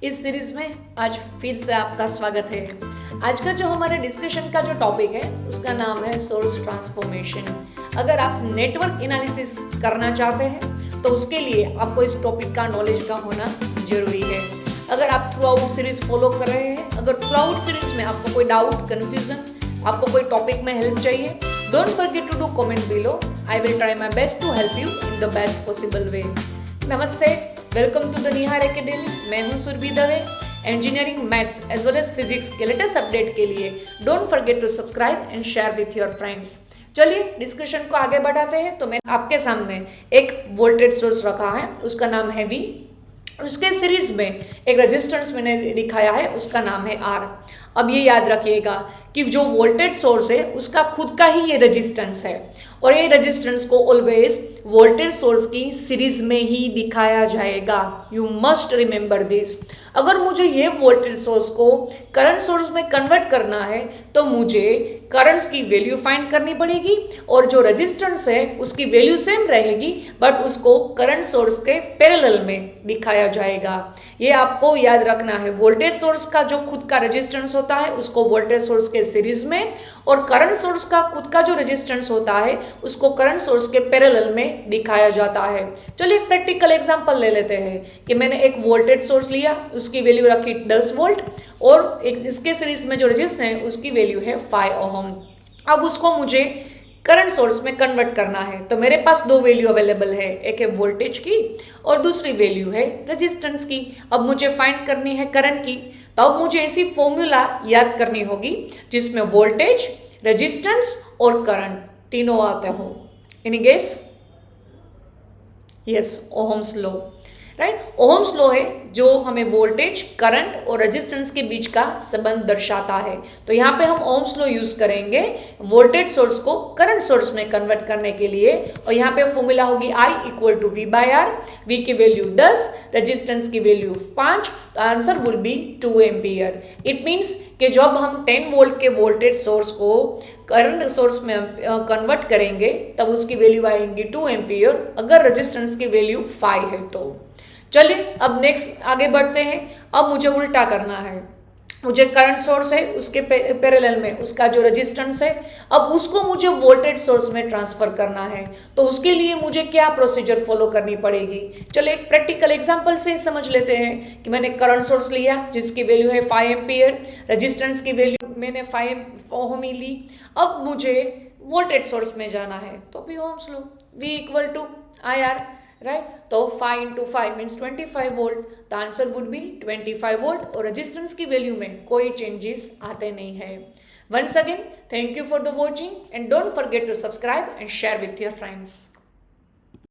इस सीरीज में आज फिर से आपका स्वागत है। आज का जो हमारे डिस्कशन का जो टॉपिक है उसका नाम है सोर्स ट्रांसफॉर्मेशन। अगर आप नेटवर्क एनालिसिस करना चाहते हैं तो उसके लिए आपको इस टॉपिक का नॉलेज का होना जरूरी है। अगर आप थ्रू आउट सीरीज फॉलो कर रहे हैं, अगर थ्रू आउट सीरीज में आपको कोई डाउट, कंफ्यूजन, आपको कोई टॉपिक में हेल्प चाहिए, don't forget to do comment below. I will try my best to help you in the best possible way. नमस्ते, welcome to the Nihar Academy. मैं हूं Surbhi Dave. Engineering, maths as well as physics के latest update के लिए don't forget to subscribe and share with your friends. चलिए discussion को आगे बढ़ाते हैं। तो मैंने आपके सामने एक वोल्टेज सोर्स रखा है, उसका नाम है वी। उसके सीरीज में एक रेजिस्टेंस मैंने दिखाया है, उसका नाम है आर। अब ये याद रखिएगा कि जो वोल्टेज सोर्स है उसका खुद का ही ये रेजिस्टेंस है और ये रेजिस्टेंस को ऑलवेज वोल्टेज सोर्स की सीरीज में ही दिखाया जाएगा। You must remember this. अगर मुझे ये वोल्टेज सोर्स को करंट सोर्स में कन्वर्ट करना है तो मुझे करंट्स की वैल्यू फाइंड करनी पड़ेगी और जो रेजिस्टेंस है उसकी वैल्यू सेम रहेगी, बट उसको करंट सोर्स के पैरेलल में दिखाया जाएगा। ये आपको याद रखना है। वोल्टेज सोर्स का जो खुद का रेजिस्टेंस होता है उसको वोल्टेज सोर्स के सीरीज में, और करंट सोर्स का खुद का जो रेजिस्टेंस होता है उसको करंट सोर्स के पैरेलल में दिखाया जाता है। चलिए एक प्रैक्टिकल एग्जांपल ले लेते हैं कि मैंने एक वोल्टेज सोर्स लिया, उसकी वैल्यू रखी 10 वोल्ट और इसके सीरीज में जो रेजिस्टेंस है उसकी वैल्यू है 5 ओहम। अब उसको मुझे करंट सोर्स में कन्वर्ट करना है तो मेरे पास दो वैल्यू अवेलेबल है, एक है वोल्टेज की और दूसरी वैल्यू है रेजिस्टेंस की। अब मुझे फाइंड करनी है करंट की, तो अब मुझे ऐसी फॉर्मूला याद करनी होगी जिसमें वोल्टेज, रेजिस्टेंस और करंट तीनों आते हो। Any guess? Yes, Ohm's law, right. Ohm's law है जो हमें वोल्टेज, करंट और रेजिस्टेंस के बीच का संबंध दर्शाता है। तो यहाँ पे हम ओहम्स लॉ यूज करेंगे वोल्टेज सोर्स को करंट सोर्स में कन्वर्ट करने के लिए, और यहाँ पे फॉर्मूला होगी I equal to V by R। V की वैल्यू 10, रेजिस्टेंस की वैल्यू 5, तो answer will be 2 ampere. It means कि जब हम 10 वोल्ट के वोल्टेज सोर्स को करंट सोर्स में कन्वर्ट करेंगे तब उसकी वैल्यू आएगी 2 एम्पियर, अगर रेजिस्टेंस की वैल्यू 5 है तो। चलिए अब नेक्स्ट आगे बढ़ते हैं। अब मुझे उल्टा करना है। मुझे करंट सोर्स है, उसके पैरेलल में उसका जो रेजिस्टेंस है, अब उसको मुझे वोल्टेज सोर्स में ट्रांसफर करना है। तो उसके लिए मुझे क्या प्रोसीजर फॉलो करनी पड़ेगी? चलिए एक प्रैक्टिकल एग्जांपल से समझ लेते हैं कि मैंने करंट सोर्स लिया जिसकी वैल्यू है 5 एम्पियर, रेजिस्टेंस की वैल्यू मैंने 5 ओहम ही ली। अब मुझे वोल्टेज सोर्स में जाना है तो भी Ohm's law, V equal to IR, right. तो 5 into 5 means 25 volt. The answer would be 25 volt और रेजिस्टेंस की वैल्यू में कोई चेंजेस आते नहीं है। Once again thank you for the watching and don't forget to subscribe and share with your friends.